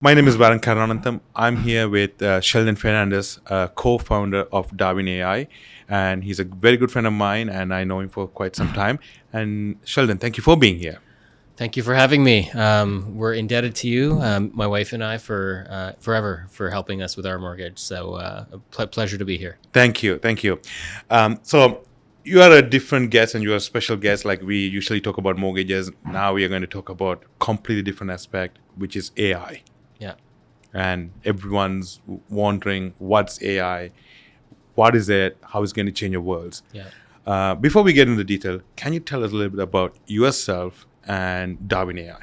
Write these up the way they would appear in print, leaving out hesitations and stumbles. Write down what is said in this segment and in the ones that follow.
My name is Varun Karanantham. I'm here with Sheldon Fernandez, co-founder of Darwin AI, and he's a very good friend of mine, and I know him for quite some time. And Sheldon, thank you for being here. Thank you for having me. We're indebted to you, my wife and I, for forever for helping us with our mortgage. So pleasure to be here. Thank you. So you are a different guest, and you are a special guest. Like we usually talk about mortgages, now we are going to talk about completely different aspect, which is AI. Yeah. And everyone's wondering what's AI, what is it, how it's going to change your worlds. Yeah. Before we get into detail, can you tell us a little bit about yourself and Darwin AI?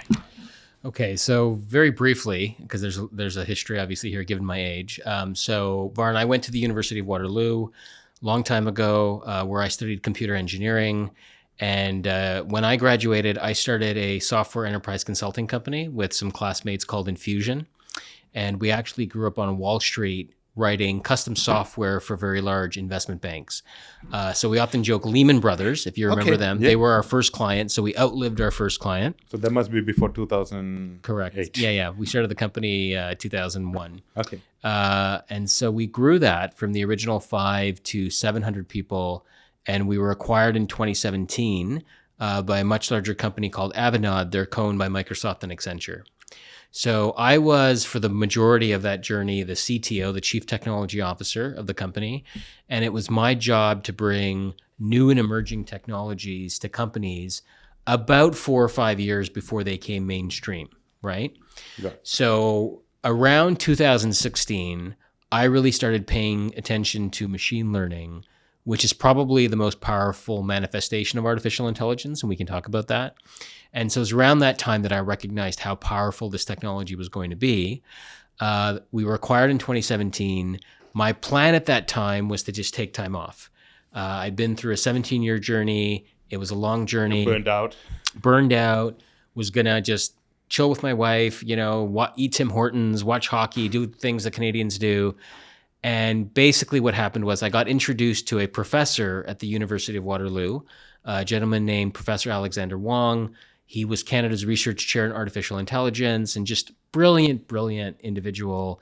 Okay. So very briefly, because there's a history obviously here, given my age. So Varn, I went to the University of Waterloo long time ago, where I studied computer engineering. And when I graduated, I started a software enterprise consulting company with some classmates called Infusion. And we actually grew up on Wall Street writing custom software for very large investment banks. So we often joke Lehman Brothers, if you remember Okay, them, yeah. they were our first client. So we outlived our first client. So that must be before 2008. Correct. Yeah. We started the company 2001. Okay. And so we grew that from the original 5 to 700 people. And we were acquired in 2017 by a much larger company called Avanade. They're co-owned by Microsoft and Accenture. So I was, for the majority of that journey, the CTO, the Chief Technology Officer of the company. And it was my job to bring new and emerging technologies to companies about 4 or 5 years before they came mainstream, right? Yeah. So around 2016, I really started paying attention to machine learning, which is probably the most powerful manifestation of artificial intelligence, and we can talk about that. And so it was around that time that I recognized how powerful this technology was going to be. We were acquired in 2017. My plan at that time was to just take time off. I'd been through a 17-year journey. It was a long journey. Burned out, was going to just chill with my wife, eat Tim Hortons, watch hockey, do things that Canadians do. And basically what happened was I got introduced to a professor at the University of Waterloo, a gentleman named Professor Alexander Wong. He was Canada's research chair in artificial intelligence and just brilliant individual.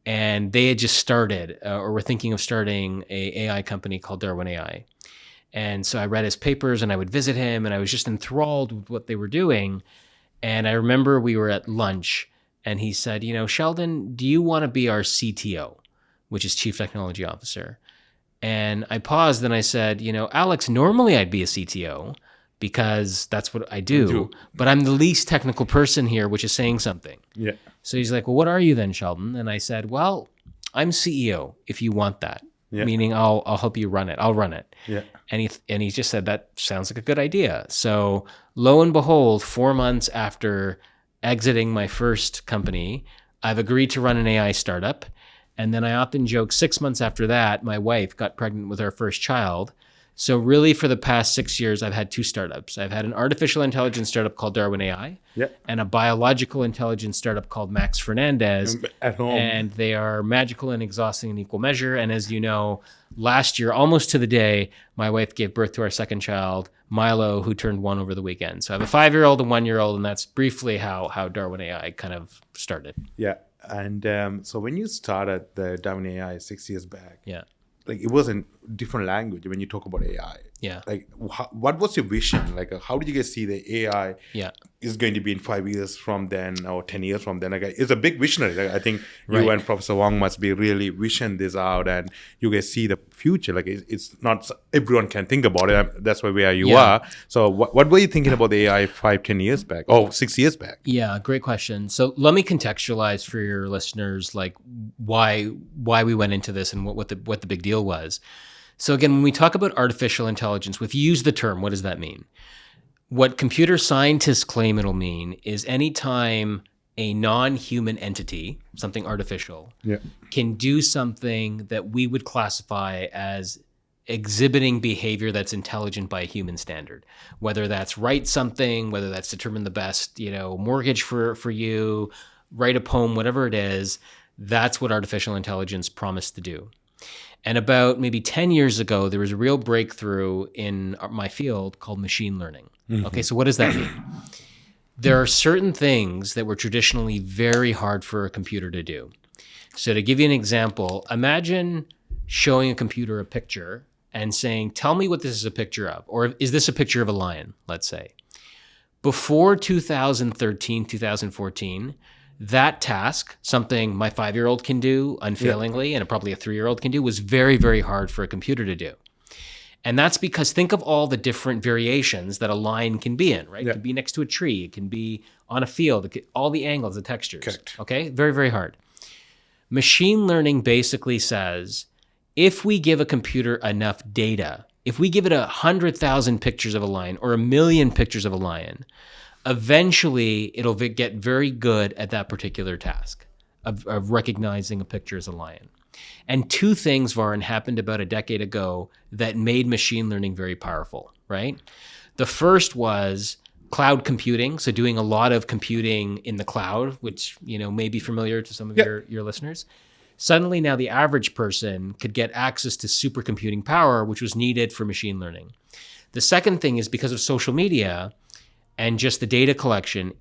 And they had just started or were thinking of starting a AI company called Darwin AI. And so I read his papers and I would visit him and I was just enthralled with what they were doing. And I remember we were at lunch and he said, Sheldon, do you want to be our CTO, which is Chief Technology Officer? And I paused and I said, Alex, normally I'd be a CTO because that's what I do, but I'm the least technical person here, which is saying something. Yeah. So he's like, well, what are you then, Sheldon? And I said, well, I'm CEO if you want that. Yeah. Meaning I'll help you run it. I'll run it. Yeah. And he just said, that sounds like a good idea. So lo and behold, 4 months after exiting my first company, I've agreed to run an AI startup. And then I often joke 6 months after that, my wife got pregnant with our first child. So really for the past 6 years, I've had 2 startups. I've had an artificial intelligence startup called Darwin AI and a biological intelligence startup called Max Fernandez. At home. And they are magical and exhausting in equal measure. And as you know, last year, almost to the day, my wife gave birth to our second child, Milo, who turned 1 over the weekend. So I have a 5-year-old and 1-year-old, and that's briefly how Darwin AI kind of started. Yeah. And so when you started the Darwin AI 6 years back, like it was in different language when you talk about AI. Yeah. Like what was your vision? Like how did you guys see the AI is going to be in 5 years from then or 10 years from then? Like it's a big visionary. Like, I think you and Professor Wong must be really vision this out and you guys see the future. Like it's not everyone can think about it. That's where you are. So what were you thinking about the AI 5-10 years back? Oh, 6 years back? Yeah, great question. So let me contextualize for your listeners like why we went into this and what the big deal was. So again, when we talk about artificial intelligence, if you use the term, what does that mean? What computer scientists claim it'll mean is anytime a non-human entity, something artificial, can do something that we would classify as exhibiting behavior that's intelligent by a human standard, whether that's write something, whether that's determine the best, mortgage for you, write a poem, whatever it is, that's what artificial intelligence promised to do. And about maybe 10 years ago, there was a real breakthrough in my field called machine learning. Mm-hmm. Okay, so what does that mean? there are certain things that were traditionally very hard for a computer to do. So to give you an example, imagine showing a computer a picture and saying, tell me what this is a picture of, or is this a picture of a lion, let's say. Before 2013, 2014, that task, something my 5-year-old can do unfailingly, and probably a 3-year-old can do, was very, very hard for a computer to do. And that's because think of all the different variations that a line can be in, right? It can be next to a tree. It can be on a field. All the angles, the textures. Correct. Okay? Very, very hard. Machine learning basically says, if we give a computer enough data, if we give it 100,000 pictures of a lion or 1,000,000 pictures of a lion, eventually it'll get very good at that particular task of recognizing a picture as a lion. And two things, Varun, happened about a decade ago that made machine learning very powerful, right? The first was cloud computing, so doing a lot of computing in the cloud, which may be familiar to some of your listeners. Suddenly now the average person could get access to supercomputing power, which was needed for machine learning. The second thing is because of social media and just the data collection,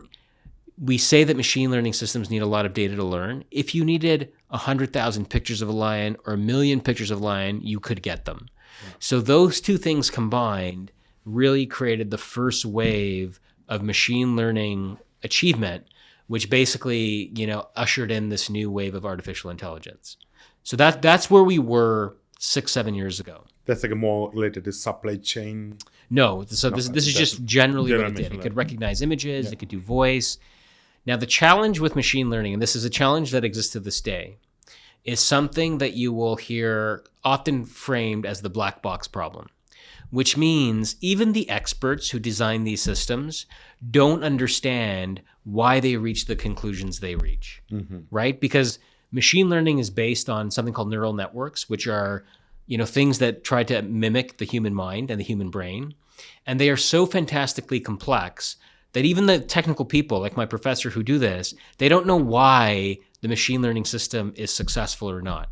we say that machine learning systems need a lot of data to learn. If you needed 100,000 pictures of a lion or 1,000,000 pictures of a lion, you could get them. Yeah. So those two things combined really created the first wave of machine learning achievement, which basically, ushered in this new wave of artificial intelligence. So that's where we were 6-7 years ago. That's like a more related to supply chain. No, so this is just generally what it did. It could recognize images, it could do voice. Now, the challenge with machine learning, and this is a challenge that exists to this day, is something that you will hear often framed as the black box problem, which means even the experts who design these systems don't understand why they reach the conclusions they reach, right? Because machine learning is based on something called neural networks, which are things that try to mimic the human mind and the human brain. And they are so fantastically complex that even the technical people, like my professor who do this, they don't know why the machine learning system is successful or not.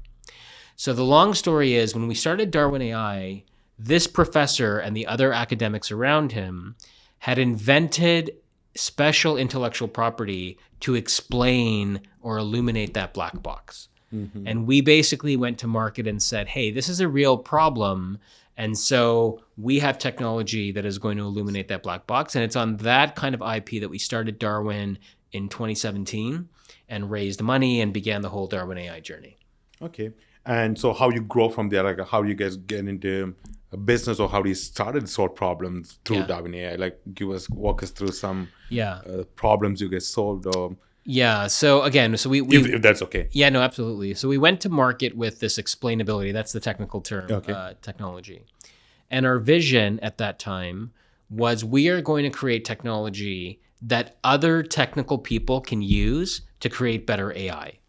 So the long story is, when we started Darwin AI, this professor and the other academics around him had invented special intellectual property to explain or illuminate that black box. And we basically went to market and said, hey, this is a real problem. And so we have technology that is going to illuminate that black box. And it's on that kind of IP that we started Darwin in 2017 and raised money and began the whole Darwin AI journey. Okay. And so how you grow from there, like how do you guys get into a business, or how do you started to solve problems through Darwin AI? Like walk us through some problems you guys solved, or... Yeah. So again, we if that's okay. Yeah, no, absolutely. So we went to market with this explainability. That's the technical term, technology. And our vision at that time was, we are going to create technology that other technical people can use to create better AI.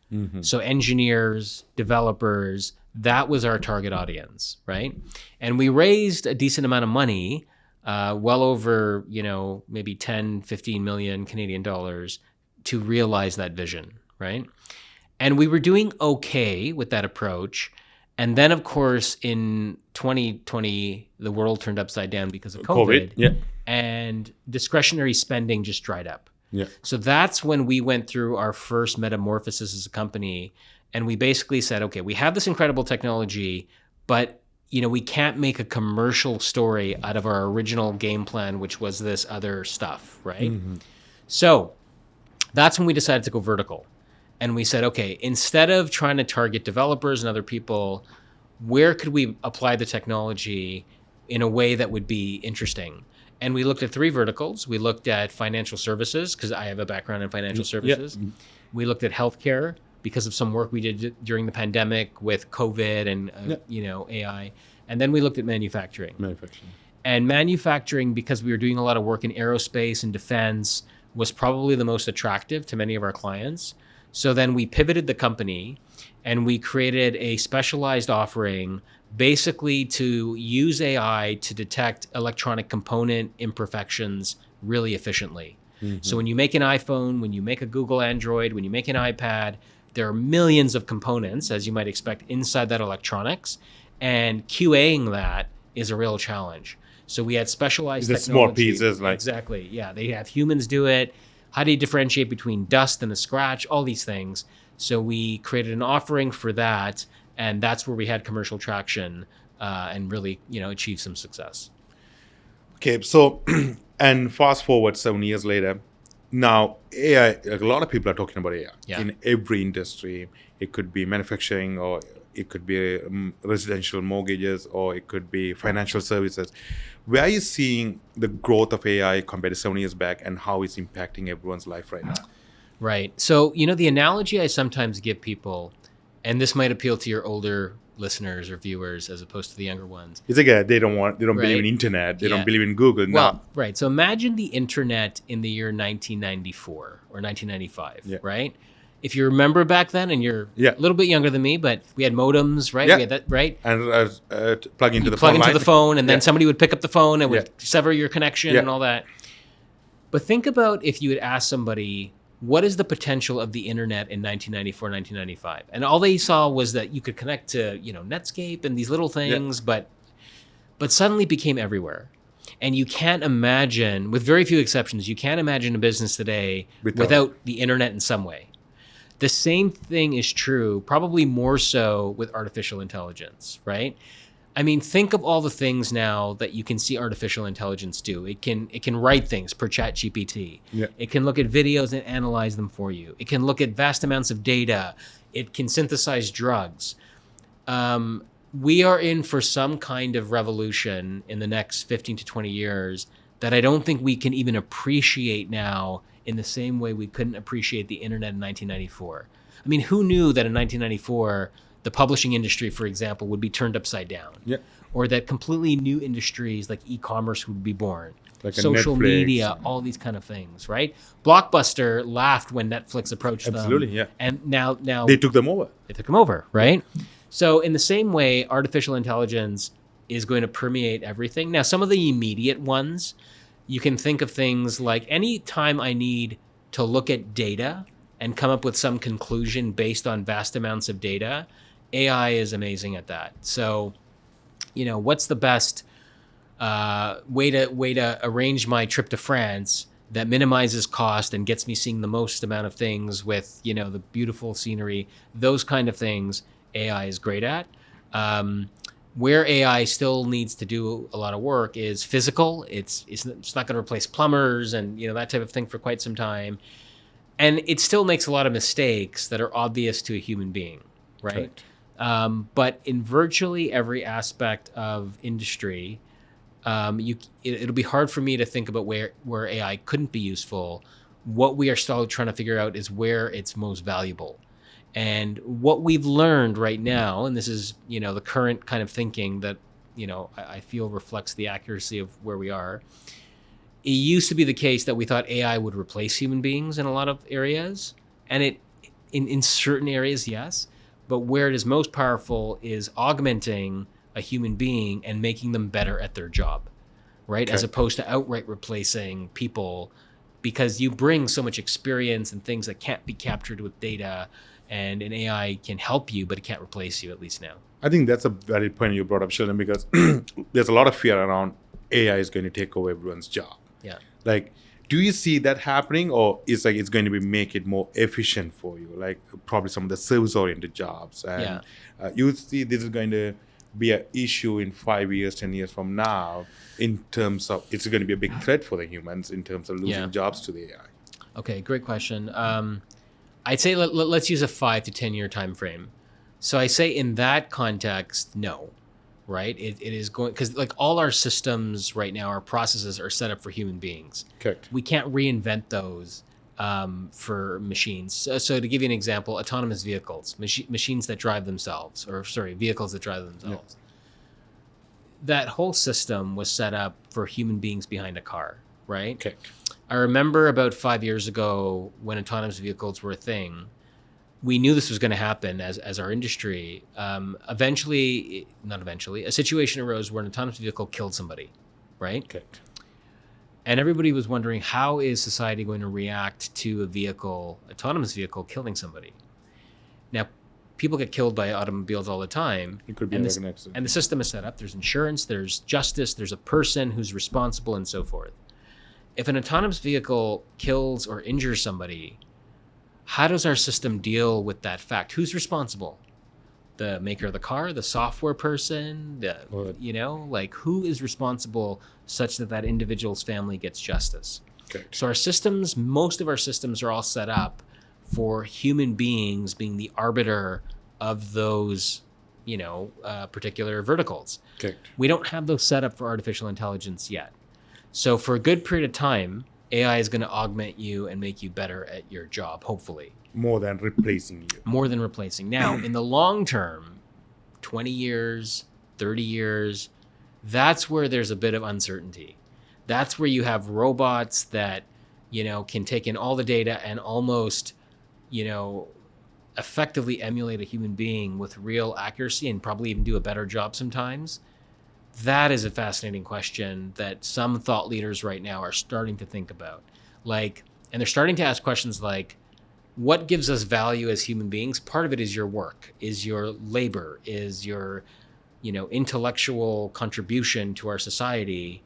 So engineers, developers, that was our target audience, right? And we raised a decent amount of money, well over, maybe 10, 15 million Canadian dollars, to realize that vision, right? And we were doing okay with that approach. And then, of course, in 2020, the world turned upside down because of COVID. And discretionary spending just dried up. So that's when we went through our first metamorphosis as a company. And we basically said, okay, we have this incredible technology, but we can't make a commercial story out of our original game plan, which was this other stuff, right? So that's when we decided to go vertical. And we said, okay, instead of trying to target developers and other people, where could we apply the technology in a way that would be interesting? And we looked at 3 verticals. We looked at financial services, because I have a background in financial services. We looked at healthcare because of some work we did during the pandemic with COVID and AI. And then we looked at manufacturing. And manufacturing, because we were doing a lot of work in aerospace and defense, was probably the most attractive to many of our clients. So then we pivoted the company and we created a specialized offering basically to use AI to detect electronic component imperfections really efficiently. So when you make an iPhone, when you make a Google Android, when you make an iPad, there are millions of components, as you might expect, inside that electronics. And QAing that is a real challenge. So we had specialized The technology. small pieces, like exactly, yeah. They have humans do it. How do you differentiate between dust and a scratch? All these things. So we created an offering for that, and that's where we had commercial traction and really, achieved some success. Okay, so and fast forward 7 years later, now AI. Like a lot of people are talking about AI in every industry. It could be manufacturing, or it could be residential mortgages, or it could be financial services. Where are you seeing the growth of AI compared to 7 years back, and how it's impacting everyone's life right now? Right. So, the analogy I sometimes give people, and this might appeal to your older listeners or viewers as opposed to the younger ones. It's like they don't believe in internet. They don't believe in Google. Well, right. So imagine the internet in the year 1994 or 1995, right? If you remember back then, and you're a little bit younger than me, but we had modems, right? Yeah. We had that, right? And plug into the plug phone into line. the phone, and then somebody would pick up the phone and would sever your connection and all that. But think about if you had asked somebody, what is the potential of the internet in 1994, 1995? And all they saw was that you could connect to, Netscape and these little things, but suddenly became everywhere. And you can't imagine, with very few exceptions, you can't imagine a business today without the internet in some way. The same thing is true, probably more so with artificial intelligence, right? I mean, think of all the things now that you can see artificial intelligence do. It can write things per ChatGPT. It can look at videos and analyze them for you. It can look at vast amounts of data. It can synthesize drugs. We are in for some kind of revolution in the next 15 to 20 years that I don't think we can even appreciate now in the same way we couldn't appreciate the internet in 1994. I mean, who knew that in 1994, the publishing industry, for example, would be turned upside down? Or that completely new industries like e-commerce would be born. Like social media, all these kind of things, right? Blockbuster laughed when Netflix approached them. Absolutely, yeah. And now they took them over. They took them over, right? So in the same way, artificial intelligence is going to permeate everything. Now, some of the immediate ones, you can think of things like any time I need to look at data and come up with some conclusion based on vast amounts of data, AI is amazing at that. So, what's the best way to arrange my trip to France that minimizes cost and gets me seeing the most amount of things with, the beautiful scenery, those kind of things AI is great at. Where AI still needs to do a lot of work is physical. It's not going to replace plumbers and that type of thing for quite some time. And it still makes a lot of mistakes that are obvious to a human being, right? But in virtually every aspect of industry, it'll be hard for me to think about where AI couldn't be useful. What we are still trying to figure out is where it's most valuable. And what we've learned right now, and this is, the current kind of thinking that, I feel reflects the accuracy of where we are. It used to be the case that we thought AI would replace human beings in a lot of areas. And it, in certain areas, yes. But where it is most powerful is augmenting a human being and making them better at their job, right? As opposed to outright replacing people, because you bring so much experience and things that can't be captured with data. And an AI can help you, but it can't replace you, at least now. I think that's a valid point you brought up, Sheldon, because there's a lot of fear around AI is going to take over everyone's job. Yeah. Like, do you see that happening, or it's going to be make it more efficient for you? Like probably some of the service-oriented jobs, and you see this is going to be an issue in 5 years, 10 years from now, in terms of it's going to be a big threat for the humans in terms of losing jobs to the AI. Okay, great question. I'd say let's use a 5 to 10 year time frame. So I say in that context, no, right? It is going, because like all our systems right now, our processes are set up for human beings. Correct. We can't reinvent those for machines. So to give you an example, autonomous vehicles, machines that drive themselves, vehicles that drive themselves. That whole system was set up for human beings behind a car, right? Okay. I remember about 5 years ago when autonomous vehicles were a thing, we knew this was going to happen as our industry. A situation arose where an autonomous vehicle killed somebody, right? Okay. And everybody was wondering, how is society going to react to autonomous vehicle killing somebody? Now, people get killed by automobiles all the time. It could be and, like an accident. and the system is set up. There's insurance, there's justice, there's a person who's responsible, and so forth. If an autonomous vehicle kills or injures somebody, how does our system deal with that fact? Who's responsible? The maker of the car, the software person, who is responsible such that that individual's family gets justice? Okay. So our systems, most of our systems are all set up for human beings being the arbiter of those, particular verticals. Okay. We don't have those set up for artificial intelligence yet. So for a good period of time, AI is going to augment you and make you better at your job, hopefully. More than replacing you. More than replacing. Now, in the long term, 20 years, 30 years, that's where there's a bit of uncertainty. That's where you have robots that, can take in all the data and almost, effectively emulate a human being with real accuracy and probably even do a better job sometimes. That is a fascinating question that some thought leaders right now are starting to think about. And they're starting to ask questions like, what gives us value as human beings? Part of it is your work, is your labor, is your, intellectual contribution to our society.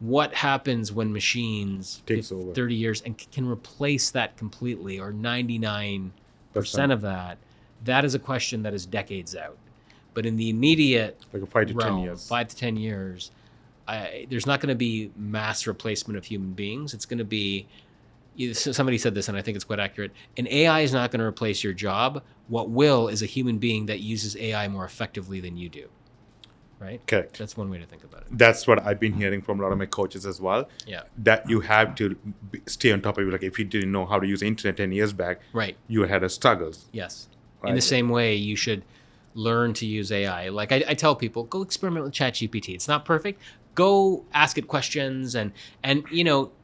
What happens when machines takes over 30 years and can replace that completely, or 99% of that? That is a question that is decades out. But in the immediate like 5 to 10 realm, years, 5 to 10 years, there's not going to be mass replacement of human beings. It's going to be, somebody said this, and I think it's quite accurate. An AI is not going to replace your job. What will is a human being that uses AI more effectively than you do. Right? Correct. That's one way to think about it. That's what I've been hearing from a lot of my coaches as well. Yeah. That you have to stay on top of it. Like if you didn't know how to use the internet 10 years back, right, you had a struggles. Yes. Right? In the same way, you should learn to use AI. Like I tell people, go experiment with ChatGPT. It's not perfect. Go ask it questions. And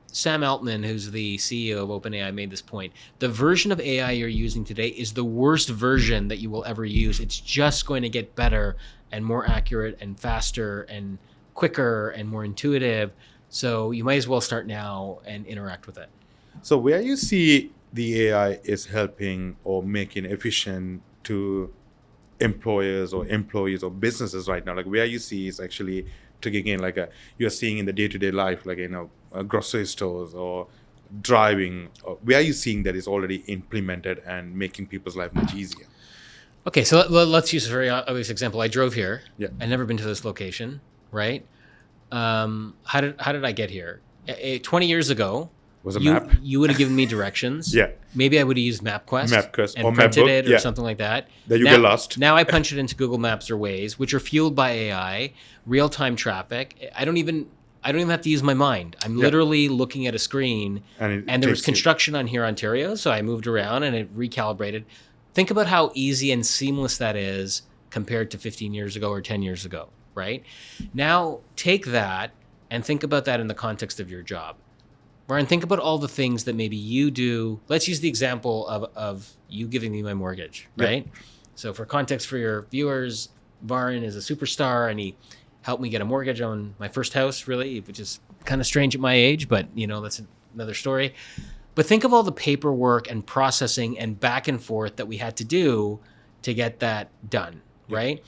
Sam Altman, who's the CEO of OpenAI, made this point. The version of AI you're using today is the worst version that you will ever use. It's just going to get better and more accurate and faster and quicker and more intuitive. So you might as well start now and interact with it. So where you see the AI is helping or making efficient to employers or employees or businesses right now, like where you see is actually taking in you're seeing in the day-to-day life, grocery stores or driving, or where are you seeing that is already implemented and making people's life much easier? Okay, so let's use a very obvious example. I drove here. Yeah. I'd never been to this location, right? How did I get here? 20 years ago, was a map. You would have given me directions. Yeah. Maybe I would have used MapQuest or and printed MapBook, it or something like that. Then you get lost. Now I punch it into Google Maps or Waze, which are fueled by AI, real-time traffic. I don't even have to use my mind. I'm literally looking at a screen, and there was construction on here, Ontario, so I moved around and it recalibrated. Think about how easy and seamless that is compared to 15 years ago or 10 years ago, right? Now take that and think about that in the context of your job. Brian, think about all the things that maybe you do. Let's use the example of you giving me my mortgage, right? Yeah. So for context for your viewers, Varun is a superstar and he helped me get a mortgage on my first house, really, which is kind of strange at my age, but that's another story. But think of all the paperwork and processing and back and forth that we had to do to get that done, right?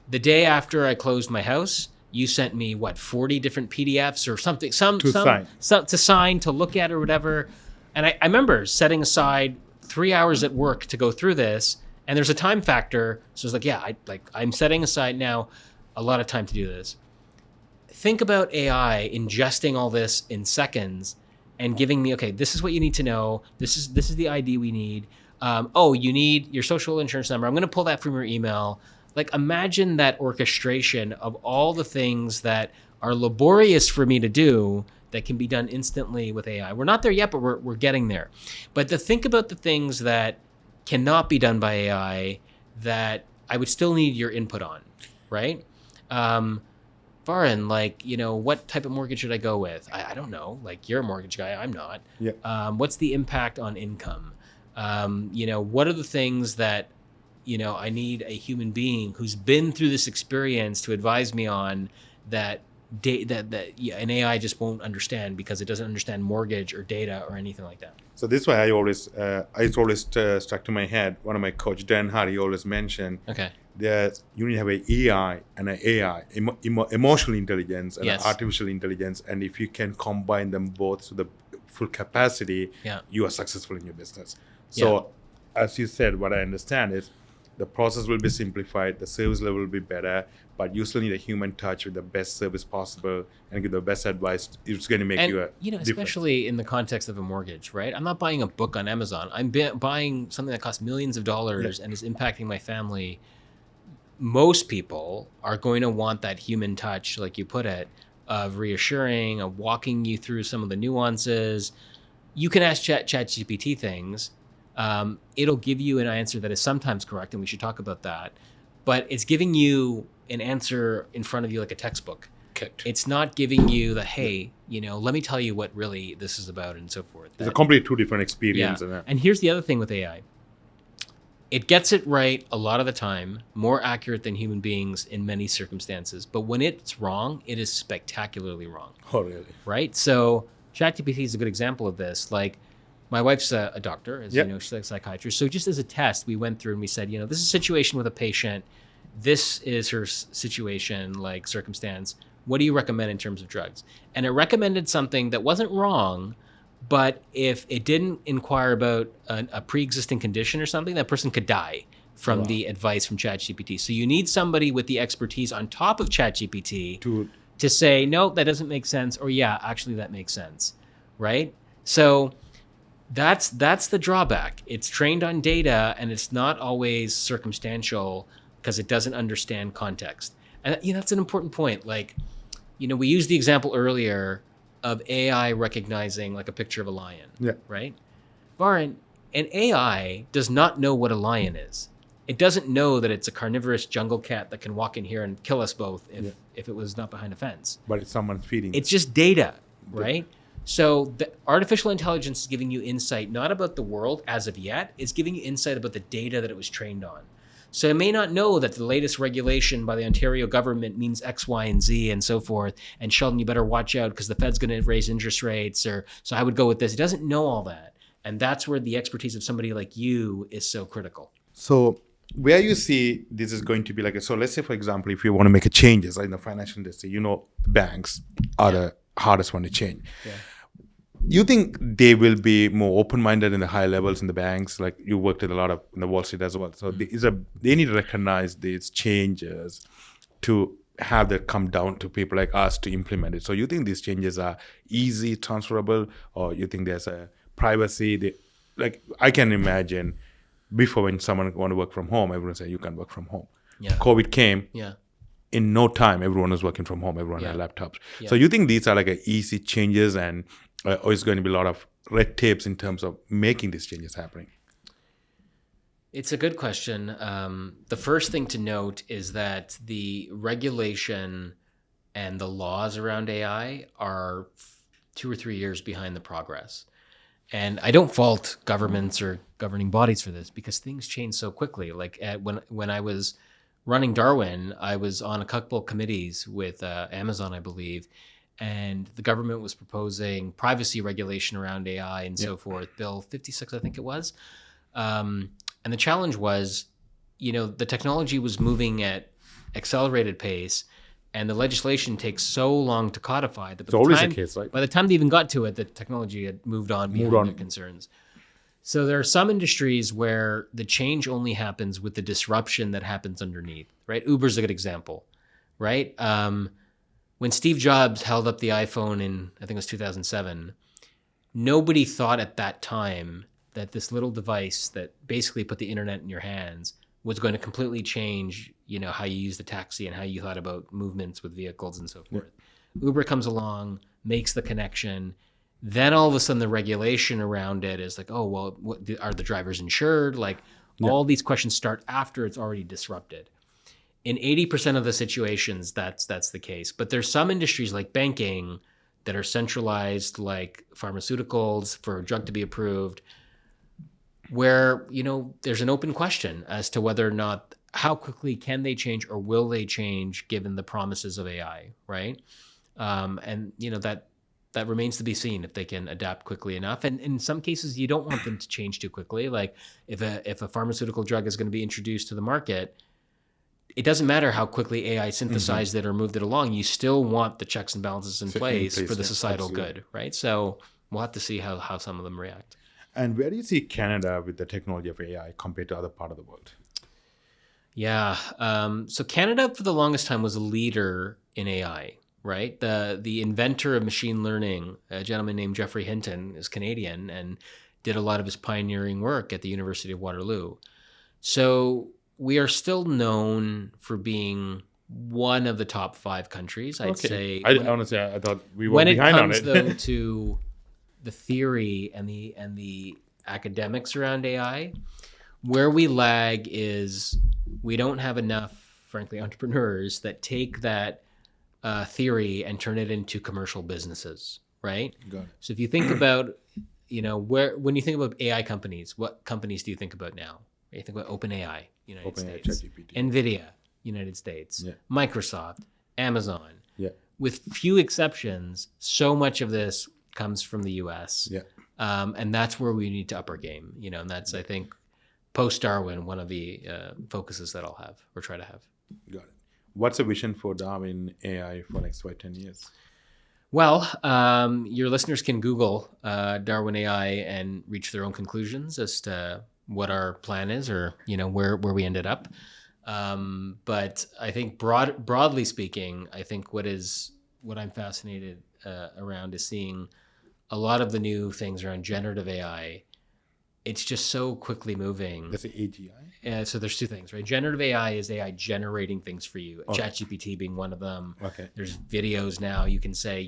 The day after I closed my house, you sent me 40 different PDFs or something, to sign, to look at or whatever. And I remember setting aside 3 hours at work to go through this, and there's a time factor. So it's I'm setting aside now a lot of time to do this. Think about AI ingesting all this in seconds and giving me, okay, this is what you need to know. This is the ID we need. You need your social insurance number. I'm going to pull that from your email. Imagine that orchestration of all the things that are laborious for me to do that can be done instantly with AI. We're not there yet, but we're getting there. But to think about the things that cannot be done by AI that I would still need your input on, right? Varun, what type of mortgage should I go with? I don't know. You're a mortgage guy. I'm not. Yeah. What's the impact on income? What are the things that, I need a human being who's been through this experience to advise me on that an AI just won't understand because it doesn't understand mortgage or data or anything like that. So this way, it's always stuck to my head. One of my coach, Dan Hardy, always mentioned that you need to have an EI and an AI, emotional intelligence and artificial intelligence. And if you can combine them both to the full capacity, you are successful in your business. So as you said, what I understand is the process will be simplified, the service level will be better, but you still need a human touch with the best service possible and give the best advice. It's going to make you a difference. Especially in the context of a mortgage, right? I'm not buying a book on Amazon. I'm buying something that costs millions of dollars and is impacting my family. Most people are going to want that human touch, like you put it, of reassuring, of walking you through some of the nuances. You can ask ChatGPT things. It'll give you an answer that is sometimes correct, and we should talk about that. But it's giving you an answer in front of you like a textbook. Correct. It's not giving you the, hey, let me tell you what really this is about and so forth. It's a completely two different experience. Yeah. And here's the other thing with AI. It gets it right a lot of the time, more accurate than human beings in many circumstances. But when it's wrong, it is spectacularly wrong. Oh, really? Right? So ChatGPT is a good example of this. Like, my wife's a doctor, as you know, she's a psychiatrist. So just as a test, we went through and we said, this is a situation with a patient. This is her situation, like circumstance. What do you recommend in terms of drugs? And it recommended something that wasn't wrong, but if it didn't inquire about a pre-existing condition or something, that person could die from the advice from ChatGPT. So you need somebody with the expertise on top of ChatGPT to say, no, that doesn't make sense, or yeah, actually that makes sense, right? So that's the drawback. It's trained on data, and it's not always circumstantial because it doesn't understand context. And that's an important point. Like, we used the example earlier of AI recognizing like a picture of a lion, right? Varun, an AI does not know what a lion is. It doesn't know that it's a carnivorous jungle cat that can walk in here and kill us both if it was not behind a fence. But it's someone feeding. It's just data, right? So the artificial intelligence is giving you insight, not about the world as of yet. It's giving you insight about the data that it was trained on. So it may not know that the latest regulation by the Ontario government means X, Y, and Z and so forth. And Sheldon, you better watch out because the Fed's going to raise interest rates. So I would go with this. It doesn't know all that. And that's where the expertise of somebody like you is so critical. So where you see this is going to be so let's say, for example, if you want to make a changes in the financial industry, banks are the hardest one to change. Yeah. You think they will be more open-minded in the high levels in the banks? Like you worked in a lot of in the Wall Street as well. So they need to recognize these changes to have that come down to people like us to implement it. So you think these changes are easy, transferable, or you think there's a privacy? I can imagine before when someone want to work from home, everyone say you can work from home. Yeah. COVID came. Yeah. In no time, everyone was working from home. Everyone had laptops. Yeah. So you think these are easy changes, and or is going to be a lot of red tapes in terms of making these changes happening? It's a good question. The first thing to note is that the regulation and the laws around AI are 2 or 3 years behind the progress. And I don't fault governments or governing bodies for this because things change so quickly. Like when I was running Darwin, I was on a couple committees with Amazon, I believe, and the government was proposing privacy regulation around AI and so forth, Bill 56, I think it was. And the challenge was, the technology was moving at accelerated pace, and the legislation takes so long to codify that by the time they even got to it, the technology had moved on beyond their concerns. So there are some industries where the change only happens with the disruption that happens underneath, right? Uber's a good example, right? When Steve Jobs held up the iPhone in, I think it was 2007, nobody thought at that time that this little device that basically put the internet in your hands was going to completely change, how you use the taxi and how you thought about movements with vehicles and so forth. Yeah. Uber comes along, makes the connection. Then all of a sudden the regulation around it is like, oh, well, are the drivers insured? All these questions start after it's already disrupted. In 80% of the situations, that's the case. But there's some industries like banking that are centralized, like pharmaceuticals for a drug to be approved, where, there's an open question as to whether or not, how quickly can they change or will they change given the promises of AI, right? And that remains to be seen if they can adapt quickly enough. And in some cases, you don't want them to change too quickly. Like if a pharmaceutical drug is going to be introduced to the market, it doesn't matter how quickly AI synthesized it or moved it along. You still want the checks and balances in place for the societal good, right? So we'll have to see how some of them react. And where do you see Canada with the technology of AI compared to other part of the world? Yeah. So Canada for the longest time was a leader in AI, right? The inventor of machine learning, a gentleman named Geoffrey Hinton, is Canadian and did a lot of his pioneering work at the University of Waterloo. So we are still known for being one of the top 5 countries, I'd say. Honestly, I thought we were behind on it. When it comes, though, to the theory and the academics around AI, where we lag is we don't have enough, frankly, entrepreneurs that take that theory and turn it into commercial businesses, right? Got it. So if you think about, when you think about AI companies, what companies do you think about now? You think about OpenAI, United States, NVIDIA, United States, Microsoft, Amazon. Yeah. With few exceptions, so much of this comes from the U.S. Yeah. And that's where we need to up our game, and that's, I think, post-Darwin, one of the focuses that I'll have or try to have. Got it. What's the vision for Darwin AI for next 5-10 years? Well, your listeners can Google Darwin AI and reach their own conclusions as to what our plan is, or where we ended up. But I think broadly speaking, I think what I'm fascinated around is seeing a lot of the new things around generative AI. It's just so quickly moving. That's the AGI? So there's 2 things, right? Generative AI is AI generating things for you. Okay. ChatGPT being one of them. Okay. There's videos now. You can say,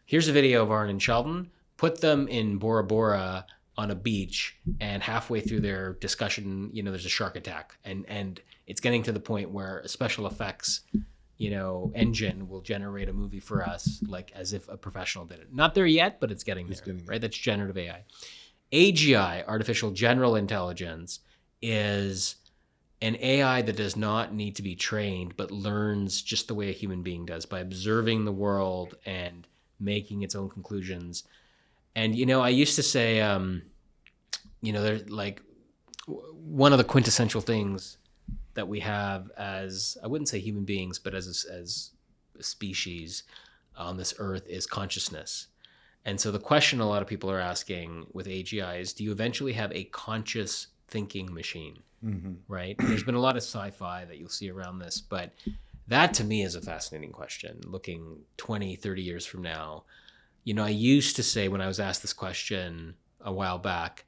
here's a video of Arn and Sheldon. Put them in Bora Bora on a beach, and halfway through their discussion, there's a shark attack. And it's getting to the point where a special effects, engine will generate a movie for us, like as if a professional did it. Not there yet, but it's getting there, right? That's generative AI. AGI, artificial general intelligence, is an AI that does not need to be trained, but learns just the way a human being does by observing the world and making its own conclusions. And, I used to say, there's like one of the quintessential things that we have as, I wouldn't say human beings, but as a species on this earth is consciousness. And so the question a lot of people are asking with AGI is, do you eventually have a conscious thinking machine, right? There's been a lot of sci-fi that you'll see around this, but that to me is a fascinating question, looking 20, 30 years from now. I used to say when I was asked this question a while back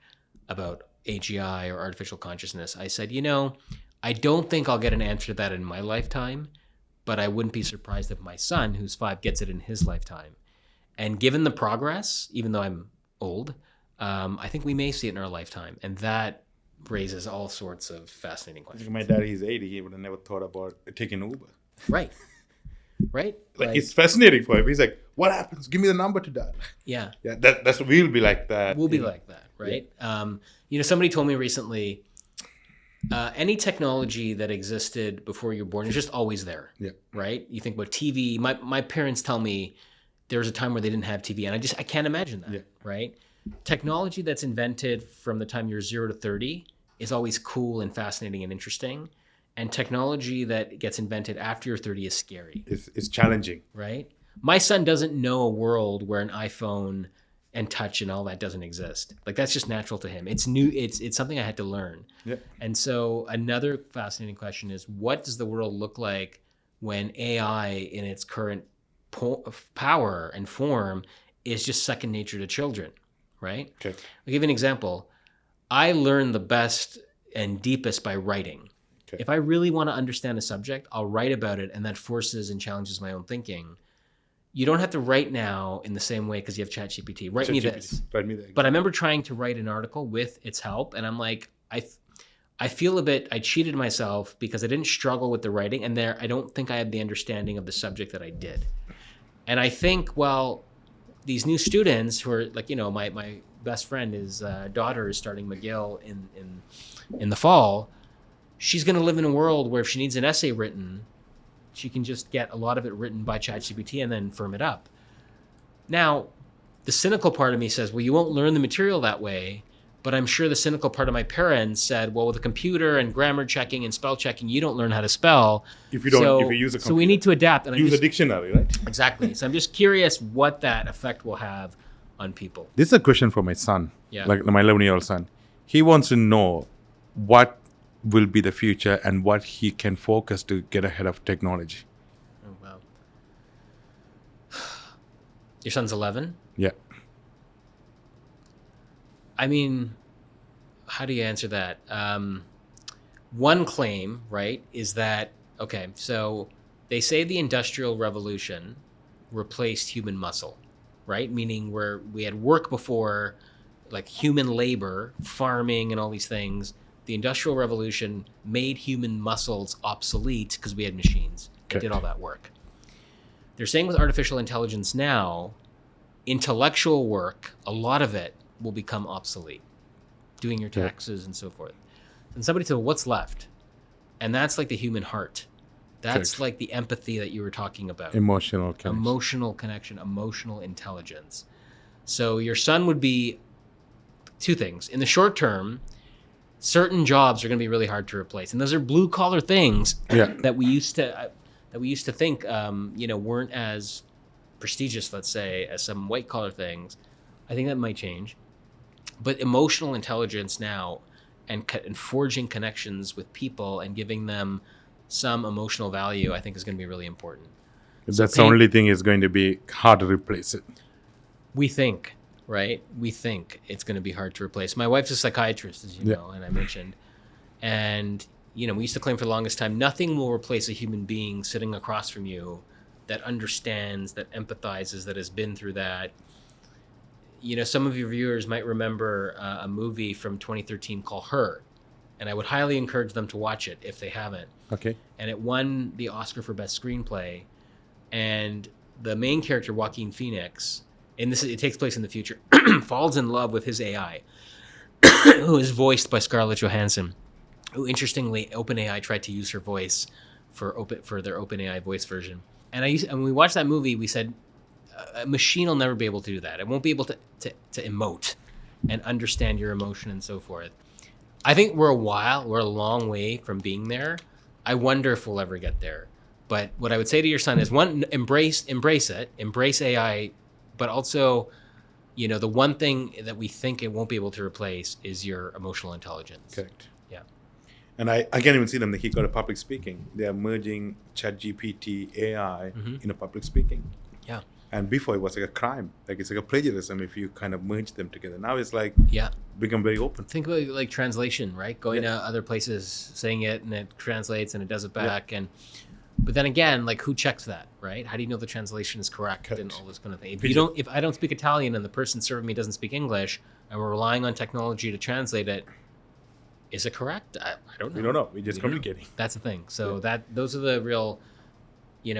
about AGI or artificial consciousness, I said, I don't think I'll get an answer to that in my lifetime, but I wouldn't be surprised if my son, who's 5, gets it in his lifetime. And given the progress, even though I'm old, I think we may see it in our lifetime. And that raises all sorts of fascinating questions. My dad, he's 80. He would have never thought about taking Uber. Right. Like it's fascinating for him. He's like, what happens? Give me the number to that. Yeah. Yeah, that's we'll be like that. We'll be like that, right? Yeah. Somebody told me recently, any technology that existed before you were born is just always there. Yeah. Right? You think about TV. My parents tell me there was a time where they didn't have TV, and I can't imagine that. Yeah. Right? Technology that's invented from the time you're 0 to 30 is always cool and fascinating and interesting. And technology that gets invented after you're 30 is scary. It's challenging. Right? My son doesn't know a world where an iPhone and touch and all that doesn't exist. Like, that's just natural to him. It's new. It's something I had to learn. Yeah. And so another fascinating question is, what does the world look like when AI in its current power and form is just second nature to children, right? Okay. I'll give you an example. I learn the best and deepest by writing. Okay. If I really want to understand a subject, I'll write about it, and that forces and challenges my own thinking. You don't have to write now in the same way because you have ChatGPT. Write me this. Write me that. But I remember trying to write an article with its help, and I'm like, I feel I cheated myself because I didn't struggle with the writing, and I don't think I had the understanding of the subject that I did. And I think, these new students who are like, my best friend, his daughter is starting McGill in the fall. She's going to live in a world where if she needs an essay written, she can just get a lot of it written by ChatGPT and then firm it up. Now, the cynical part of me says, well, you won't learn the material that way. But I'm sure the cynical part of my parents said, well, with a computer and grammar checking and spell checking, you don't learn how to spell. If you use a computer. So we need to adapt. And use a dictionary, right? Exactly. So I'm just curious what that effect will have on people. This is a question for my son, like my 11-year-old son. He wants to know what will be the future and what he can focus to get ahead of technology. Oh, wow. Your son's 11? Yeah. I mean, how do you answer that? One claim, right, is that, okay, so they say the Industrial Revolution replaced human muscle, right? Meaning where we had work before, like human labor, farming and all these things. The Industrial Revolution made human muscles obsolete because we had machines that did all that work. They're saying with artificial intelligence now, intellectual work, a lot of it will become obsolete, doing your taxes and so forth. And somebody said, well, what's left? And that's like the human heart. That's like the empathy that you were talking about. Emotional connection, emotional intelligence. So your son would be two things. In the short term, certain jobs are going to be really hard to replace. And those are blue collar things that we used to think, weren't as prestigious, let's say, as some white collar things. I think that might change. But emotional intelligence now and forging connections with people and giving them some emotional value, I think is going to be really important. That's the only thing is going to be hard to replace it. We think, right? We think it's going to be hard to replace. My wife's a psychiatrist, as you know, and I mentioned. And, we used to claim for the longest time, nothing will replace a human being sitting across from you that understands, that empathizes, that has been through that. Some of your viewers might remember a movie from 2013 called Her, and I would highly encourage them to watch it if they haven't. Okay. And it won the Oscar for Best Screenplay, and the main character, Joaquin Phoenix, and it takes place in the future, falls in love with his AI, who is voiced by Scarlett Johansson, who, interestingly, OpenAI tried to use her voice for their OpenAI voice version. And when we watched that movie, we said, a machine will never be able to do that. It won't be able to emote and understand your emotion and so forth. I think we're a long way from being there. I wonder if we'll ever get there. But what I would say to your son is, one, embrace it, embrace AI, but also, the one thing that we think it won't be able to replace is your emotional intelligence. Correct. Yeah. And I can't even see them. He got a public speaking. They are merging ChatGPT AI in a public speaking. Yeah. And before it was like a crime, like it's like a plagiarism if you kind of merge them together. Now it's like become very open. Think about like translation, right? Going to other places, saying it, and it translates and it does it back. But then again, like who checks that, right? How do you know the translation is correct and all this kind of thing? If I don't speak Italian and the person serving me doesn't speak English, and we're relying on technology to translate it, is it correct? I don't know. We don't know. We're just communicating. That's the thing. So those are the real,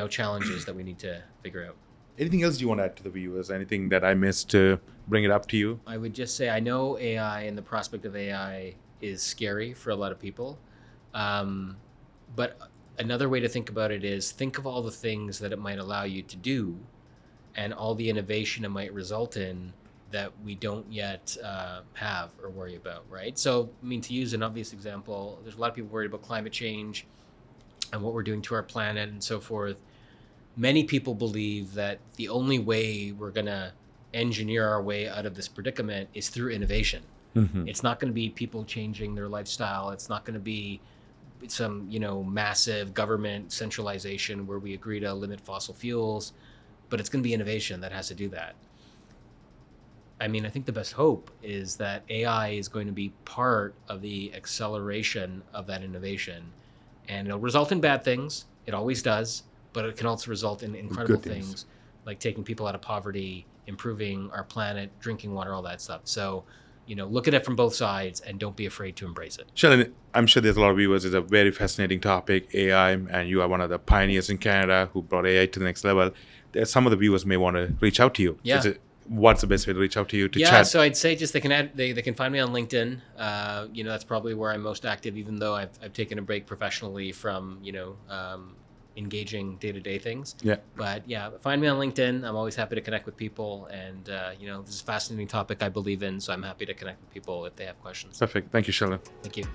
challenges that we need to figure out. Anything else you want to add to the viewers? Anything that I missed to bring it up to you? I would just say I know AI and the prospect of AI is scary for a lot of people. But another way to think about it is think of all the things that it might allow you to do and all the innovation it might result in that we don't yet have or worry about, right? So, to use an obvious example, there's a lot of people worried about climate change and what we're doing to our planet and so forth. Many people believe that the only way we're going to engineer our way out of this predicament is through innovation. Mm-hmm. It's not going to be people changing their lifestyle. It's not going to be some, massive government centralization where we agree to limit fossil fuels, but it's going to be innovation that has to do that. I think the best hope is that AI is going to be part of the acceleration of that innovation, and it'll result in bad things. It always does. But it can also result in incredible things like taking people out of poverty, improving our planet, drinking water, all that stuff. So, look at it from both sides and don't be afraid to embrace it. Sheldon, I'm sure there's a lot of viewers. It's a very fascinating topic, AI, and you are one of the pioneers in Canada who brought AI to the next level. There's some of the viewers may want to reach out to you. Yeah. What's the best way to reach out to you to chat? Yeah, so I'd say just they can find me on LinkedIn. That's probably where I'm most active, even though I've taken a break professionally from, engaging day-to-day things. Yeah. But yeah, find me on LinkedIn. I'm always happy to connect with people. And, this is a fascinating topic I believe in. So I'm happy to connect with people if they have questions. Perfect. Thank you, Sheldon. Thank you.